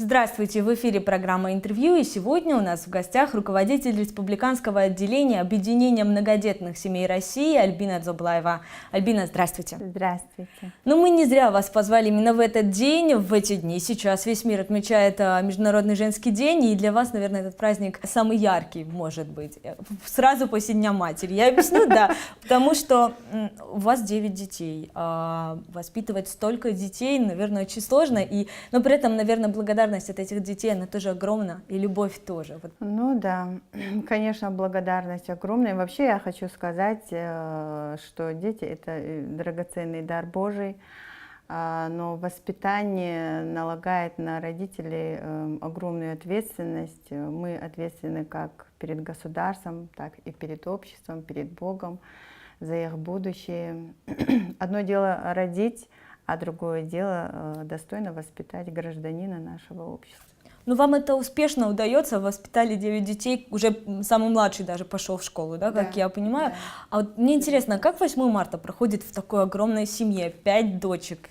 Здравствуйте, в эфире программа «Интервью», и сегодня у нас в гостях руководитель республиканского отделения Объединения многодетных семей России Альбина Дзоблаева. Альбина, здравствуйте. Здравствуйте. Но мы не зря вас позвали именно в этот день, в эти дни. Сейчас весь мир отмечает Международный женский день, и для вас, наверное, этот праздник самый яркий, может быть, сразу после Дня матери. Я объясню, да, потому что у вас 9 детей, воспитывать столько детей, наверное, очень сложно, но при этом, наверное, благодарность от этих детей, она тоже огромна, и любовь тоже. Ну да, конечно, благодарность огромная. Вообще я хочу сказать, что дети — это драгоценный дар Божий, но воспитание налагает на родителей огромную ответственность. Мы ответственны как перед государством, так и перед обществом, перед Богом за их будущее. Одно дело родить, а другое дело достойно воспитать гражданина нашего общества. Ну, вам это успешно удается, воспитали 9 детей, уже самый младший даже пошел в школу, да, как я понимаю. Да. А вот мне интересно, как 8 марта проходит в такой огромной семье, 5 дочек,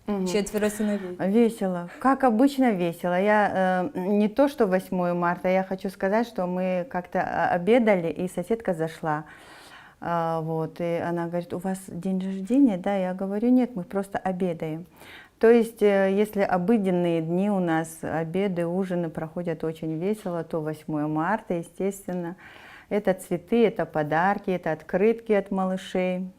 4 сыновей? Весело, как обычно весело. Я не то, что 8 марта, я хочу сказать, что мы как-то обедали, и соседка зашла. Вот, и она говорит: у вас день рождения? Да, я говорю: нет, мы просто обедаем. То есть, если обыденные дни у нас, обеды, ужины проходят очень весело, то 8 марта, естественно, это цветы, это подарки, это открытки от малышей.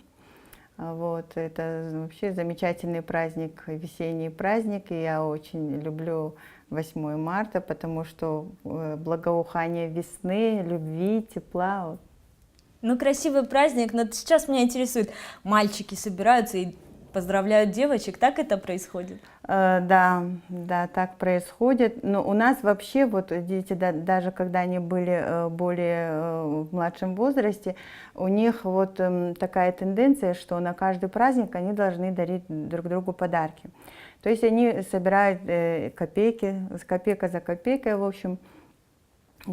Вот, это вообще замечательный праздник, весенний праздник, и я очень люблю 8 марта, потому что благоухание весны, любви, тепла. Ну, красивый праздник, но сейчас меня интересует, мальчики собираются и поздравляют девочек, так это происходит? Да, так происходит. Но у нас вообще вот дети, даже когда они были более в младшем возрасте, у них вот такая тенденция, что на каждый праздник они должны дарить друг другу подарки. То есть они собирают копейки, копейка за копейкой, в общем,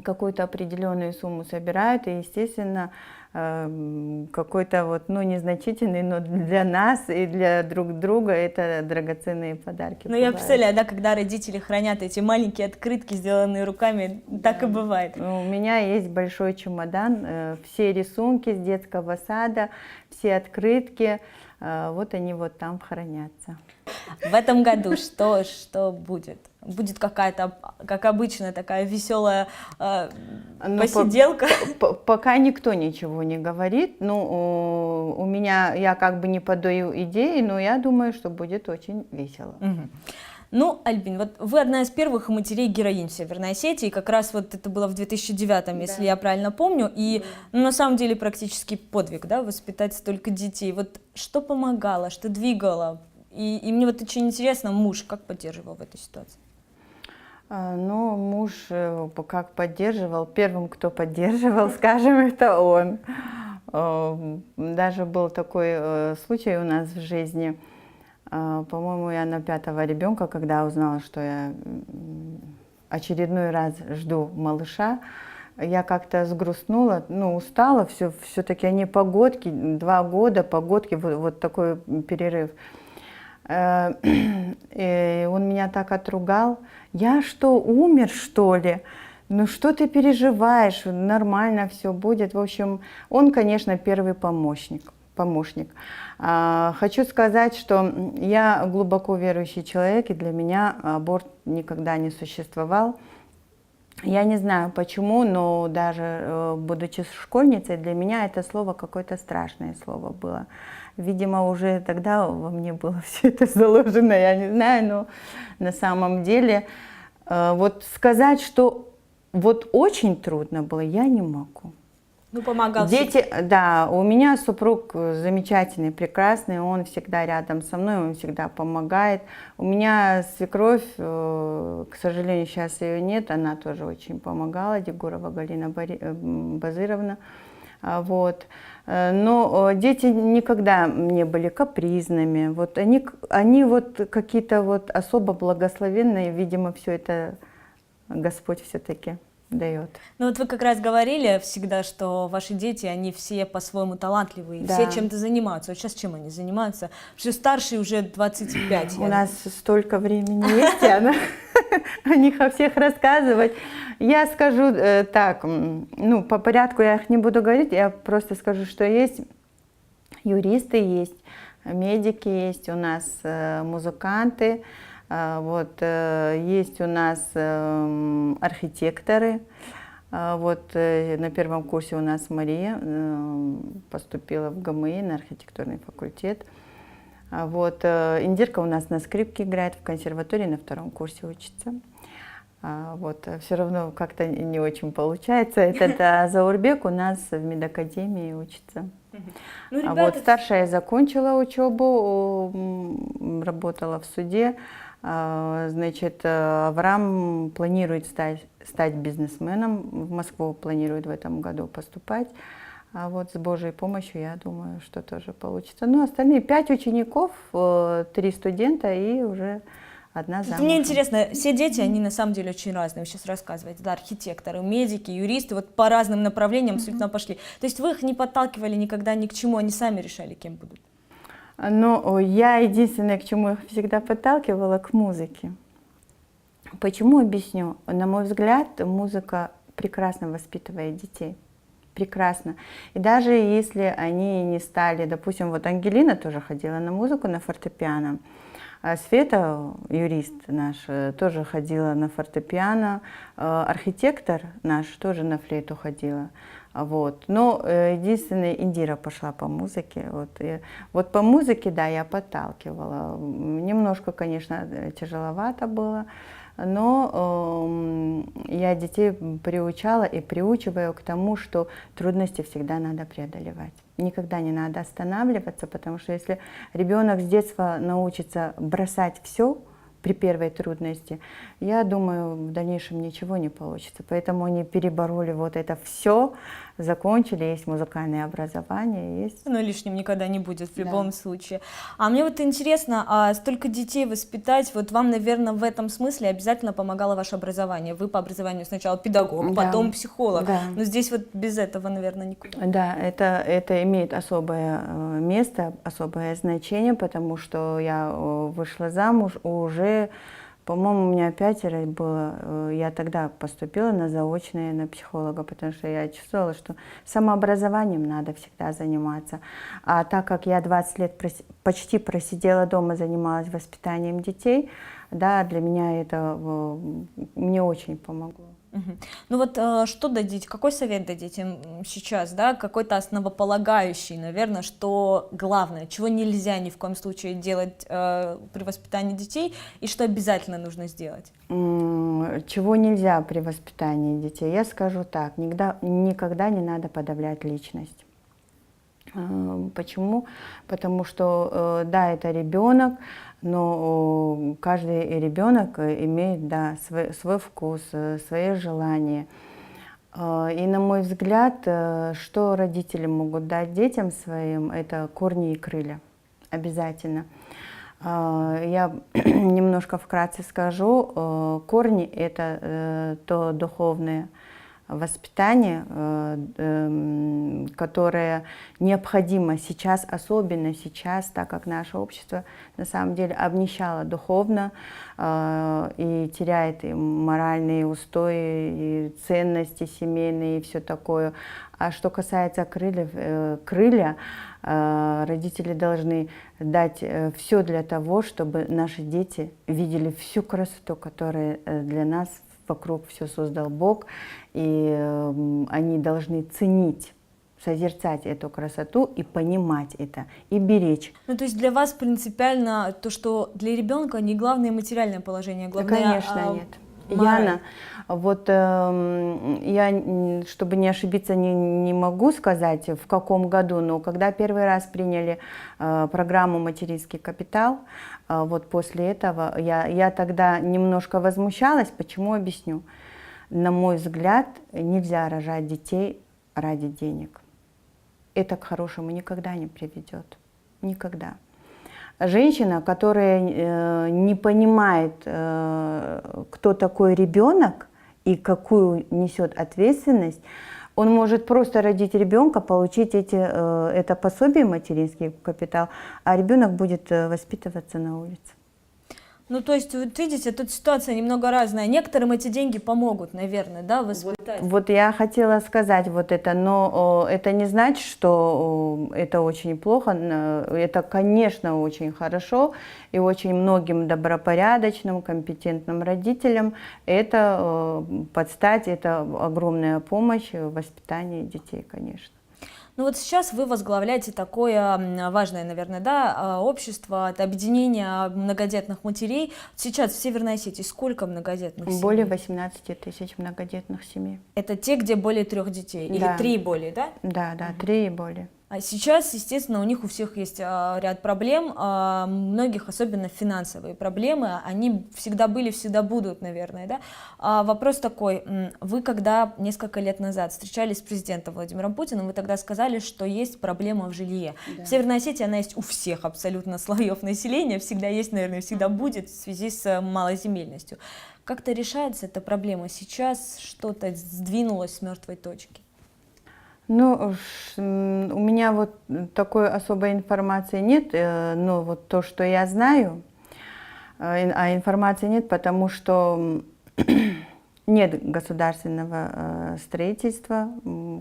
какую-то определенную сумму собирают, и, естественно, какой-то вот, ну, незначительный, но для нас и для друг друга это драгоценные подарки. Ну, я представляю, да, когда родители хранят эти маленькие открытки, сделанные руками, так и бывает. У меня есть большой чемодан, все рисунки с детского сада, все открытки, вот они вот там хранятся. В этом году что будет? Будет какая-то, как обычно, такая веселая посиделка? Пока никто ничего не говорит. Ну, у меня, я как бы не подаю идеи, но я думаю, что будет очень весело. Ну, Альбин, вот вы одна из первых матерей героинь в Северной Осетии, как раз вот это было в 2009-м, если я правильно помню, и ну, на самом деле практически подвиг, да, воспитать столько детей. Вот что помогало, что двигало? И мне вот очень интересно, муж как поддерживал в этой ситуации? Ну, муж как поддерживал, первым, кто поддерживал, скажем, это он. Даже был такой случай у нас в жизни. По-моему, я на 5-го ребенка, когда узнала, что я очередной раз жду малыша, я как-то сгрустнула, ну, устала, все-таки они погодки, 2 года, погодки, вот такой перерыв. И он меня так отругал. Я что, умер, что ли? Ну что ты переживаешь? Нормально все будет. В общем, он, конечно, первый помощник. Хочу сказать, что я глубоко верующий человек, и для меня аборт никогда не существовал. Я не знаю почему, но даже будучи школьницей, для меня это слово какое-то страшное слово было. Видимо, уже тогда во мне было все это заложено, я не знаю, но на самом деле вот сказать, что вот очень трудно было, я не могу. Ну, помогал. Дети, да, у меня супруг замечательный, прекрасный, он всегда рядом со мной, он всегда помогает. У меня свекровь, к сожалению, сейчас ее нет, она тоже очень помогала, Дегурова Галина Базыровна. Вот. Но дети никогда не были капризными, вот они вот какие-то вот особо благословенные, видимо, все это Господь все-таки дает. Ну вот вы как раз говорили всегда, что ваши дети, они все по-своему талантливые, Да. все чем-то занимаются. Вот сейчас чем они занимаются? Что старший уже 25. У нас столько времени есть, и о них о всех рассказывать. Я скажу так, ну, по порядку я их не буду говорить, я просто скажу, что есть юристы, есть медики, есть у нас музыканты, вот, есть у нас архитекторы. Вот на первом курсе у нас Мария поступила в ГМИ на архитектурный факультет. Вот Индирка у нас на скрипке играет, в консерватории на втором курсе учится. Вот все равно как-то не очень получается. Этот Заурбек у нас в медакадемии учится. Ну, А ребята, вот старшая закончила учебу, работала в суде. Значит, Авраам планирует стать бизнесменом, в Москву планирует в этом году поступать. А вот с Божьей помощью, я думаю, что тоже получится. Ну, остальные 5 учеников, 3 студента и уже одна замужем. мне интересно, все дети, они на самом деле очень разные. Вы сейчас рассказываете, да, архитекторы, медики, юристы, вот по разным направлениям абсолютно пошли. То есть вы их не подталкивали никогда ни к чему, они сами решали, кем будут? Ну, я единственное, к чему их всегда подталкивала, к музыке. Почему, объясню. На мой взгляд, музыка прекрасно воспитывает детей. Прекрасно. И даже если они не стали, допустим, вот Ангелина тоже ходила на музыку, на фортепиано, а Света, юрист наш, тоже ходила на фортепиано, архитектор наш тоже на флейту ходила. Вот. Но единственное, Индира пошла по музыке. Вот по музыке, да, я подталкивала. Немножко, конечно, тяжеловато было, но я детей приучала и приучиваю к тому, что трудности всегда надо преодолевать. Никогда не надо останавливаться, потому что если ребенок с детства научится бросать все при первой трудности, я думаю, в дальнейшем ничего не получится. Поэтому они перебороли вот это все, закончили, есть музыкальное образование, есть. Ну, лишним никогда не будет в любом случае. А мне вот интересно, а столько детей воспитать, вот вам, наверное, в этом смысле обязательно помогало ваше образование. Вы по образованию сначала педагог, Да. потом психолог. Да. Но здесь вот без этого, наверное, никуда. Да, это имеет особое место, особое значение, потому что я вышла замуж уже, по-моему, у меня 5 было. Я тогда поступила на заочное, на психолога, потому что я чувствовала, что самообразованием надо всегда заниматься. А так как я 20 лет почти просидела дома, занималась воспитанием детей, да, для меня это мне очень помогло. Ну вот что дадите, какой совет дадите им сейчас, да, какой-то основополагающий, наверное, что главное, чего нельзя ни в коем случае делать при воспитании детей и что обязательно нужно сделать? Чего нельзя при воспитании детей? Я скажу так, никогда не надо подавлять личность. Почему? Потому что, да, это ребенок, но каждый ребенок имеет, да, свой вкус, свои желания. И, на мой взгляд, что родители могут дать детям своим, это корни и крылья. Обязательно. Я немножко вкратце скажу. Корни – это то духовное воспитание, которое необходимо сейчас, особенно сейчас, так как наше общество на самом деле обнищало духовно и теряет и моральные устои, и ценности семейные, и все такое. А что касается крылья, родители должны дать все для того, чтобы наши дети видели всю красоту, которая для нас вокруг все создал Бог, и они должны ценить, созерцать эту красоту и понимать это, и беречь. Ну, то есть для вас принципиально то, что для ребенка не главное материальное положение, главное... Конечно, нет. Мораль. Яна, вот я, чтобы не ошибиться, не могу сказать, в каком году, но когда первый раз приняли программу «Материнский капитал», вот после этого я тогда немножко возмущалась. Почему? Объясню. На мой взгляд, нельзя рожать детей ради денег. Это к хорошему никогда не приведет. Никогда. Женщина, которая не понимает, кто такой ребенок, и какую несет ответственность, он может просто родить ребенка, получить это пособие, материнский капитал, а ребенок будет воспитываться на улице. Ну, то есть, вот видите, тут ситуация немного разная. Некоторым эти деньги помогут, наверное, да, воспитать. Вот я хотела сказать вот это, но это не значит, что это очень плохо. Это, конечно, очень хорошо, и очень многим добропорядочным, компетентным родителям это подстать, это огромная помощь в воспитании детей, конечно. Ну вот сейчас вы возглавляете такое важное, наверное, да, общество, это объединение многодетных матерей. Сейчас в Северной Осетии сколько многодетных семей? Более 18 тысяч многодетных семей. Это те, где более 3 детей? Или Да. 3 более, да? Да, 3 и более. А сейчас, естественно, у них у всех есть ряд проблем, у многих особенно финансовые проблемы, они всегда были, всегда будут, наверное, да? Вопрос такой, вы когда несколько лет назад встречались с президентом Владимиром Путиным, вы тогда сказали, что есть проблема в жилье. Да. В Северной Осетии она есть у всех абсолютно слоев населения, всегда есть, наверное, всегда будет в связи с малоземельностью. Как-то решается эта проблема сейчас, что-то сдвинулось с мертвой точки? Ну, у меня вот такой особой информации нет, но вот то, что я знаю, а информации нет, потому что нет государственного строительства,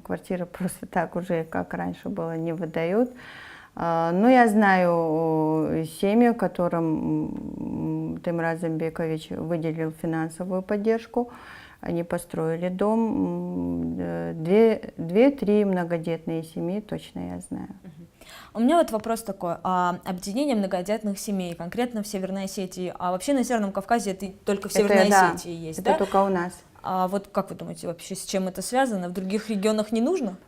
квартиры просто так уже, как раньше было, не выдают. Но я знаю семьи, которым Тимур Азамбекович выделил финансовую поддержку. Они построили дом, 2-3 многодетные семьи, точно я знаю. У меня вот вопрос такой, объединение многодетных семей, конкретно в Северной Осетии, а вообще на Северном Кавказе это только в Северной Осетии есть, да? Это только у нас. А вот как вы думаете, вообще с чем это связано? В других регионах не нужно?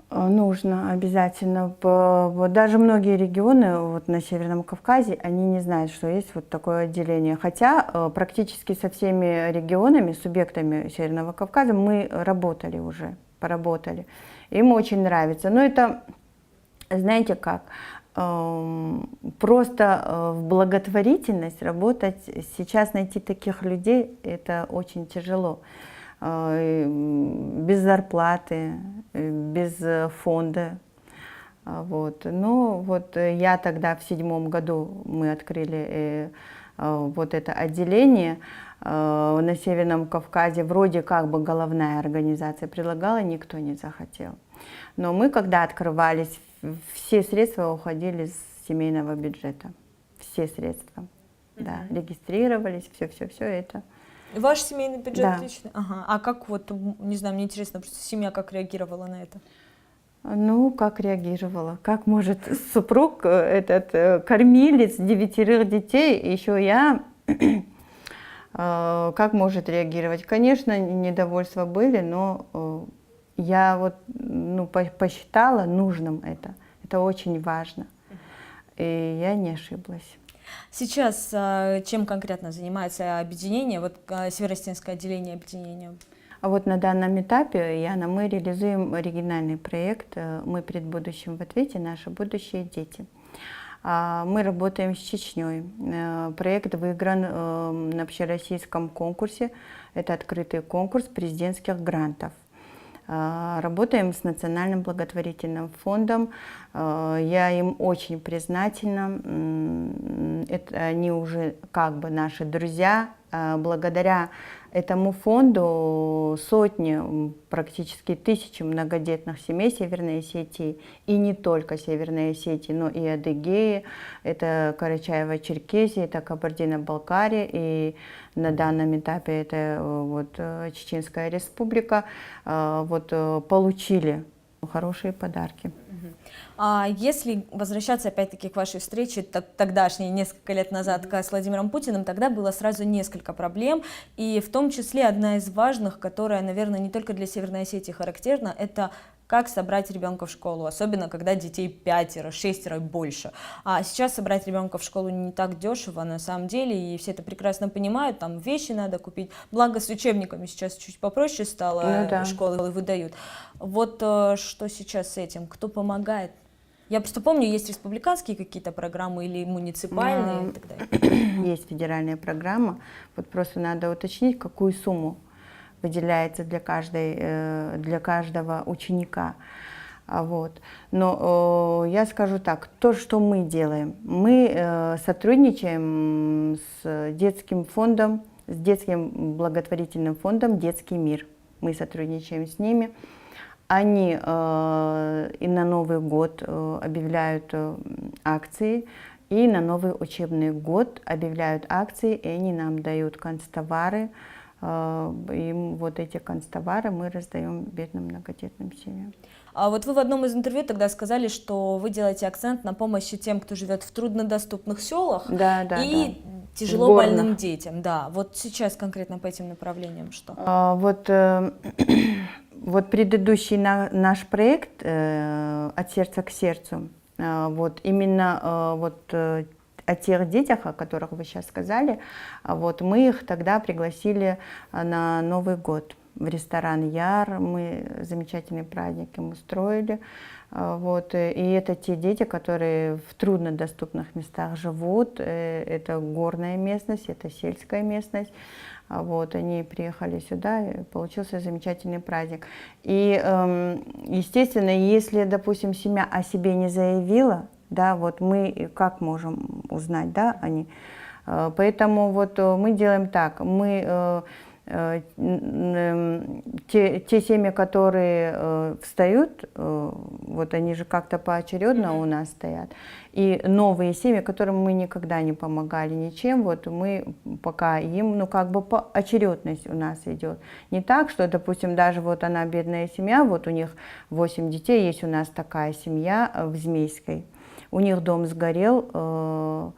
Нужно обязательно. Даже многие регионы вот на Северном Кавказе, они не знают, что есть вот такое отделение. Хотя практически со всеми регионами, субъектами Северного Кавказа мы работали уже, поработали. Им очень нравится. Но это, знаете как, просто в благотворительность работать, сейчас найти таких людей, это очень тяжело. Без зарплаты, без фонда. Вот. Но вот я тогда в 2007 году мы открыли вот это отделение на Северном Кавказе. Вроде как бы головная организация предлагала, никто не захотел. Но мы, когда открывались, все средства уходили с семейного бюджета. Все средства. Да, регистрировались, все это. Ваш семейный бюджет Да. личный? Ага. А как вот, не знаю, мне интересно, просто семья как реагировала на это? Ну, как реагировала? Как может супруг, этот кормилец 9 детей, еще я, как может реагировать? Конечно, недовольства были, но я вот посчитала нужным это. Это очень важно. И я не ошиблась. Сейчас чем конкретно занимается объединение, вот Северо-Осетинское отделение объединения? А вот на данном этапе, Яна, мы реализуем оригинальный проект «Мы перед будущим в ответе. Наши будущие дети». Мы работаем с Чечней. Проект выигран на общероссийском конкурсе. Это открытый конкурс президентских грантов. Работаем с Национальным благотворительным фондом. Я им очень признательна. Это они уже как бы наши друзья. Благодаря этому фонду сотни, практически тысячи многодетных семей Северной Осетии, и не только Северной Осетии, но и Адыгеи, это Карачаево-Черкесия, это Кабардино-Балкария, и на данном этапе это вот Чеченская Республика, вот получили хорошие подарки. А если возвращаться опять-таки к вашей встрече тогдашней, несколько лет назад, с Владимиром Путиным, тогда было сразу несколько проблем, и в том числе одна из важных, которая, наверное, не только для Северной Осетии характерна, это как собрать ребенка в школу, особенно когда детей 5, 6 и больше. А сейчас собрать ребенка в школу не так дешево на самом деле, и все это прекрасно понимают, там вещи надо купить, благо с учебниками сейчас чуть попроще стало, Ну да. школы выдают. Вот что сейчас с этим, кто помогает? Я просто помню, есть республиканские какие-то программы или муниципальные и так далее. Есть федеральная программа, вот просто надо уточнить, какую сумму выделяется для каждого ученика. Вот. Но я скажу так, то, что мы делаем, мы сотрудничаем с детским фондом, с детским благотворительным фондом «Детский мир». Мы сотрудничаем с ними. Они и на Новый год объявляют акции, и на новый учебный год объявляют акции, и они нам дают канцтовары. И вот эти канцтовары мы раздаем бедным многодетным семьям. А вот вы в одном из интервью тогда сказали, что вы делаете акцент на помощи тем, кто живет в труднодоступных селах и тяжело больным детям. Да, вот сейчас конкретно по этим направлениям что? Вот предыдущий наш проект «От сердца к сердцу», вот именно о тех детях, о которых вы сейчас сказали, вот мы их тогда пригласили на Новый год в ресторан «Яр», мы замечательный праздник им устроили. Вот, и это те дети, которые в труднодоступных местах живут, это горная местность, это сельская местность. Вот, они приехали сюда, и получился замечательный праздник. И, естественно, если, допустим, семья о себе не заявила, да, вот мы как можем узнать, да, они. Поэтому вот мы делаем так, мы те семьи, которые встают, вот они же как-то поочередно у нас стоят, и новые семьи, которым мы никогда не помогали ничем, вот мы пока им, ну как бы очередность у нас идет. Не так, что, допустим, даже вот она бедная семья, вот у них 8 детей, есть у нас такая семья в Змейской, у них дом сгорел,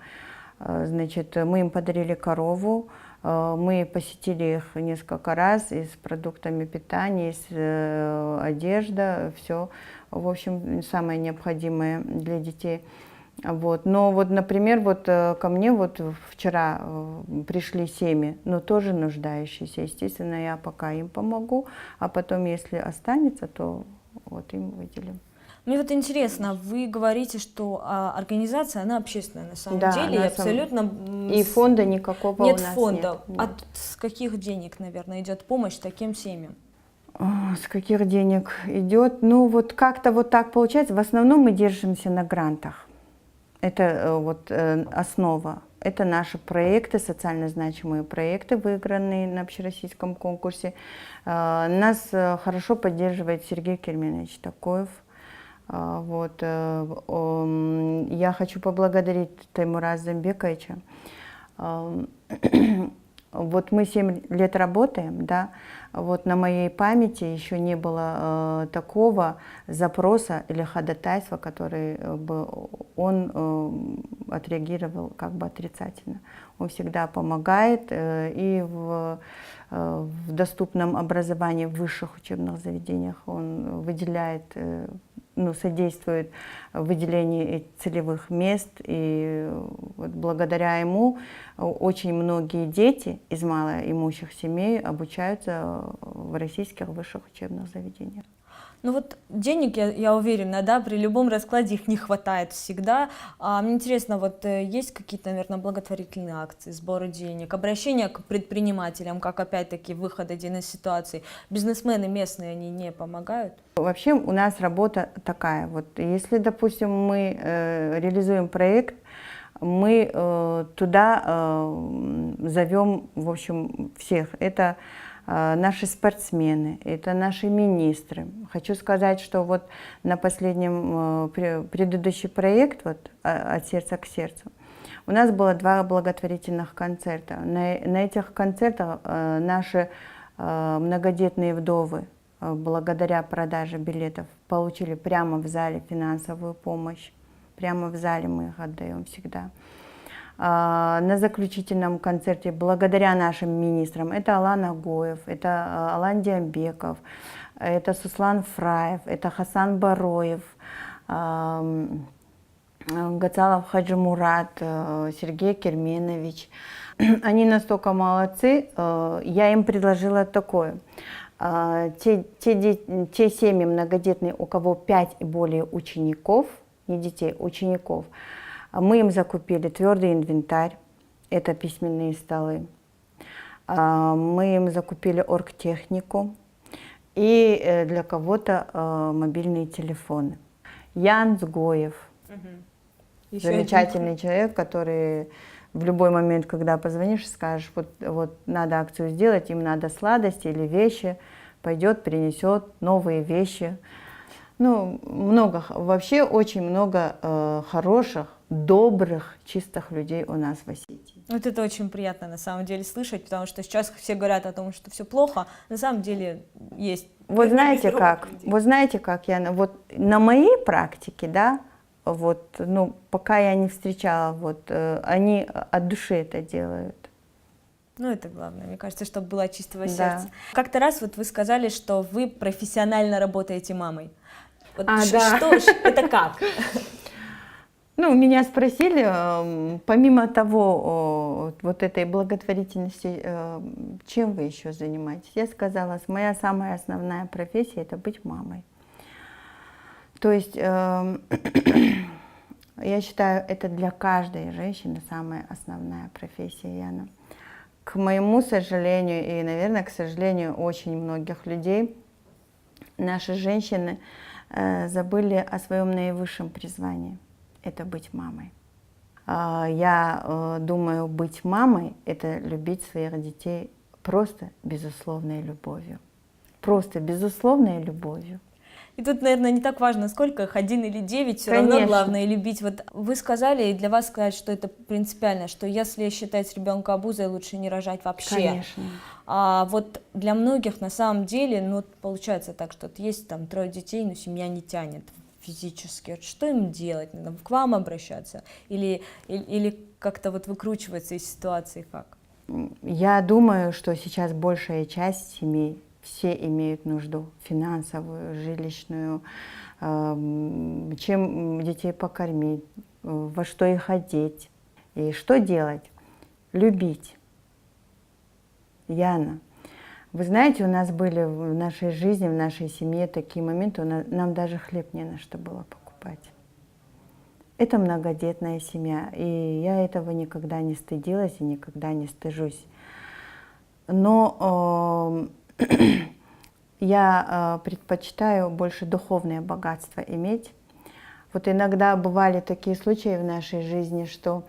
значит, мы им подарили корову. Мы посетили их несколько раз и с продуктами питания, и с одежда, все, в общем, самое необходимое для детей. Вот. Но вот, например, вот ко мне вот вчера пришли семьи, но тоже нуждающиеся. Естественно, я пока им помогу, а потом, если останется, то вот им выделим. Мне вот интересно, вы говорите, что организация, она общественная на самом деле, и абсолютно... И фонда никакого нет у нас фонда. нет. С каких денег, наверное, идет помощь таким семьям? С каких денег идет? Ну вот как-то вот так получается. В основном мы держимся на грантах. Это вот основа. Это наши проекты, социально значимые проекты, выигранные на общероссийском конкурсе. Нас хорошо поддерживает Сергей Керменович Такоев. Вот, я хочу поблагодарить Таймура Азамбековича. Вот мы 7 лет работаем, да, вот на моей памяти еще не было такого запроса или ходатайства, который бы он отреагировал как бы отрицательно. Он всегда помогает и в доступном образовании в высших учебных заведениях он выделяет, ну, содействует выделению целевых мест, и вот благодаря ему очень многие дети из малоимущих семей обучаются в российских высших учебных заведениях. Ну вот денег, я уверена, да, при любом раскладе их не хватает всегда. Мне интересно, вот есть какие-то, наверное, благотворительные акции, сборы денег, обращения к предпринимателям, как опять-таки выход один из ситуаций. Бизнесмены местные, они не помогают? Вообще у нас работа такая, вот если, допустим, мы реализуем проект, мы туда зовем, в общем, всех. Это наши спортсмены, это наши министры. Хочу сказать, что вот на последнем, предыдущий проект, вот «От сердца к сердцу», у нас было 2 благотворительных концерта. На этих концертах наши многодетные вдовы, благодаря продаже билетов, получили прямо в зале финансовую помощь. Прямо в зале мы их отдаем всегда. На заключительном концерте, благодаря нашим министрам, это Алан Агоев, это Алан Диамбеков, это Суслан Фраев, это Хасан Бароев, Гацалов Хаджимурат, Сергей Керменович. Они настолько молодцы, я им предложила такое. Те семьи многодетные, у кого 5 и более учеников, не детей, учеников, мы им закупили твердый инвентарь, это письменные столы. Мы им закупили оргтехнику и для кого-то мобильные телефоны. Ян Сгоев, замечательный человек, который в любой момент, когда позвонишь, скажешь, вот надо акцию сделать, им надо сладости или вещи, пойдет, принесет новые вещи. Ну, много, вообще очень много хороших, добрых, чистых людей у нас в Осетии. Вот это очень приятно на самом деле слышать, потому что сейчас все говорят о том, что все плохо, на самом деле есть. Вот знаете как, Яна, вот на моей практике, да, вот, ну, пока я не встречала, вот, они от души это делают. Ну, это главное, мне кажется, чтобы было от чистого Да. сердца. Как-то раз вот вы сказали, что вы профессионально работаете мамой. Вот Да. Что ж, это как? Ну, меня спросили, помимо того, вот этой благотворительности, чем вы еще занимаетесь? Я сказала, моя самая основная профессия – это быть мамой. То есть, я считаю, это для каждой женщины самая основная профессия, Яна. К моему сожалению и, наверное, к сожалению очень многих людей, наши женщины забыли о своем наивысшем призвании – это быть мамой. Я думаю, быть мамой – это любить своих детей просто безусловной любовью. Просто безусловной любовью. И тут, наверное, не так важно, сколько их, 1 или 9, все Конечно. равно главное любить. Вот вы сказали, и для вас сказать, что это принципиально, что если считать ребенка обузой, лучше не рожать вообще. Конечно. А вот для многих на самом деле, ну, получается так, что вот есть там 3 детей, но семья не тянет физически. Вот что им делать? Надо к вам обращаться? Или как-то вот выкручиваться из ситуации как? Я думаю, что сейчас большая часть семей, все имеют нужду финансовую, жилищную, чем детей покормить, во что их одеть. И что делать? Любить. Яна, вы знаете, у нас были в нашей жизни, в нашей семье такие моменты, нам даже хлеб не на что было покупать. Это многодетная семья, и я этого никогда не стыдилась и никогда не стыжусь. Но я предпочитаю больше духовное богатство иметь. Вот иногда бывали такие случаи в нашей жизни, что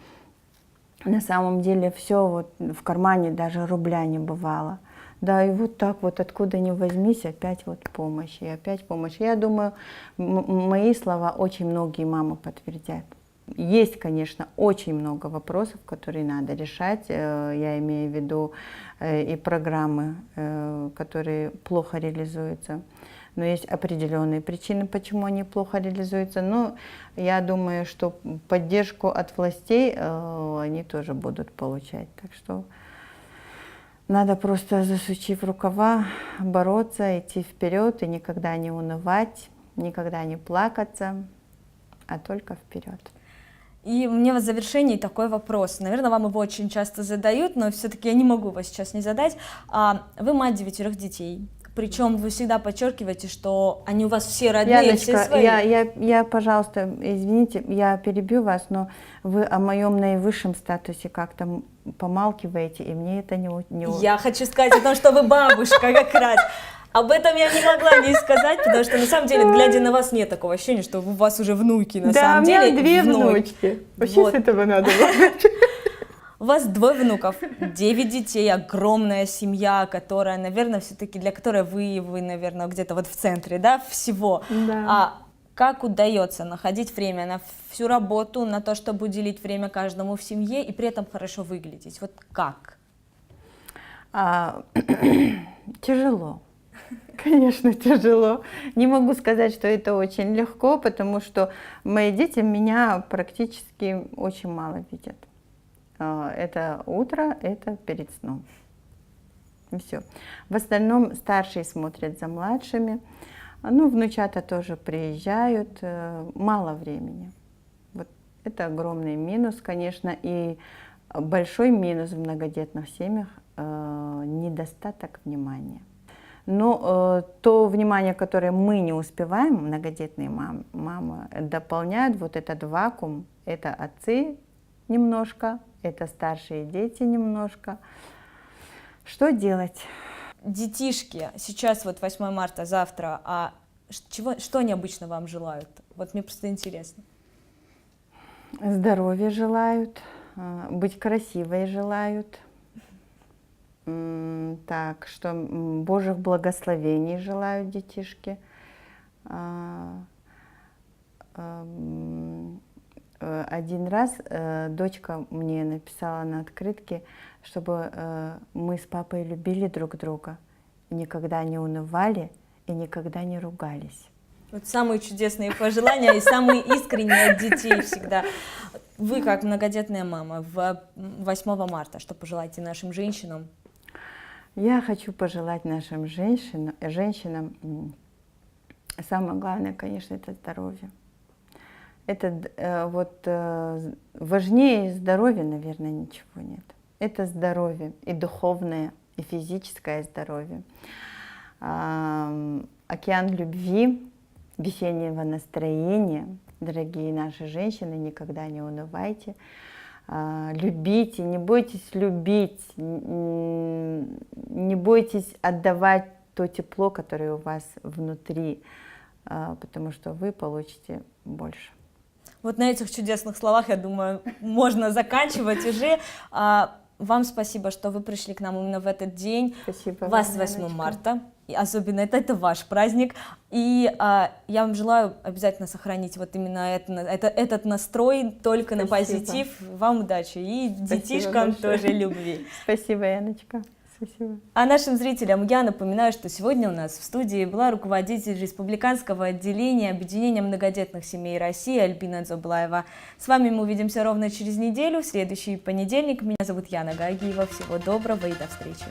на самом деле все вот в кармане даже рубля не бывало. Да, и вот так вот откуда ни возьмись, опять вот помощь, и опять помощь. Я думаю, мои слова очень многие мамы подтвердят. Есть, конечно, очень много вопросов, которые надо решать. Я имею в виду и программы, которые плохо реализуются. Но есть определенные причины, почему они плохо реализуются. Но я думаю, что поддержку от властей они тоже будут получать. Так что надо просто, засучив рукава, бороться, идти вперед и никогда не унывать, никогда не плакаться, а только вперед. И мне в завершении такой вопрос. Наверное, вам его очень часто задают, но все-таки я не могу его сейчас не задать. Вы мать 9 детей. Причем вы всегда подчеркиваете, что они у вас все родные, Яночка, все свои. я, пожалуйста, извините, я перебью вас, но вы о моем наивысшем статусе как-то помалкиваете, и мне это не... Я хочу сказать о том, что вы бабушка как раз. Об этом я не могла не сказать, потому что на самом деле, глядя на вас, нет такого ощущения, что у вас уже внуки на самом деле. Да, у меня 2 внуки. внучки. Вообще Вот. с этого надо. У вас 2 внуков, 9 детей, огромная семья, которая, наверное, все-таки для которой вы, наверное, где-то вот в центре, да, всего. Да. А как удается находить время на всю работу, на то, чтобы уделить время каждому в семье и при этом хорошо выглядеть? Вот как? Тяжело. Конечно, тяжело. Не могу сказать, что это очень легко, потому что мои дети меня практически очень мало видят. Это утро, это перед сном. И все. В остальном старшие смотрят за младшими. Ну, внучата тоже приезжают. Мало времени. Вот это огромный минус, конечно. И большой минус в многодетных семьях – недостаток внимания. Но то внимание, которое мы не успеваем, многодетные мамы дополняют вот этот вакуум. Это отцы немножко, это старшие дети немножко. Что делать? Детишки, сейчас вот 8 марта, завтра, а что они обычно вам желают? Вот мне просто интересно. Здоровья желают, быть красивой желают. Так, что Божьих благословений желают детишки. Один раз дочка мне написала на открытке, чтобы мы с папой любили друг друга, никогда не унывали и никогда не ругались. Вот самые чудесные пожелания и самые искренние от детей всегда. Вы, как многодетная мама, 8 марта, что пожелаете нашим женщинам? Я хочу пожелать нашим женщинам, самое главное, конечно, это здоровье. Важнее здоровья, наверное, ничего нет. Это здоровье, и духовное, и физическое здоровье. Океан любви, весеннего настроения. Дорогие наши женщины, никогда не унывайте. Любите, не бойтесь любить, не бойтесь отдавать то тепло, которое у вас внутри, потому что вы получите больше. Вот на этих чудесных словах, я думаю, можно заканчивать уже. Вам спасибо, что вы пришли к нам именно в этот день. Спасибо Вас вам, с 8 Яночка. марта. И особенно это ваш праздник. И я вам желаю обязательно сохранить вот именно этот настрой только на Спасибо. позитив. Вам удачи и Спасибо детишкам большое. тоже любви. Спасибо, Яночка. Спасибо. А нашим зрителям я напоминаю, что сегодня у нас в студии была руководитель республиканского отделения Объединения многодетных семей России Альбина Дзоблаева. С вами мы увидимся ровно через неделю, в следующий понедельник. Меня зовут Яна Гагиева. Всего доброго и до встречи.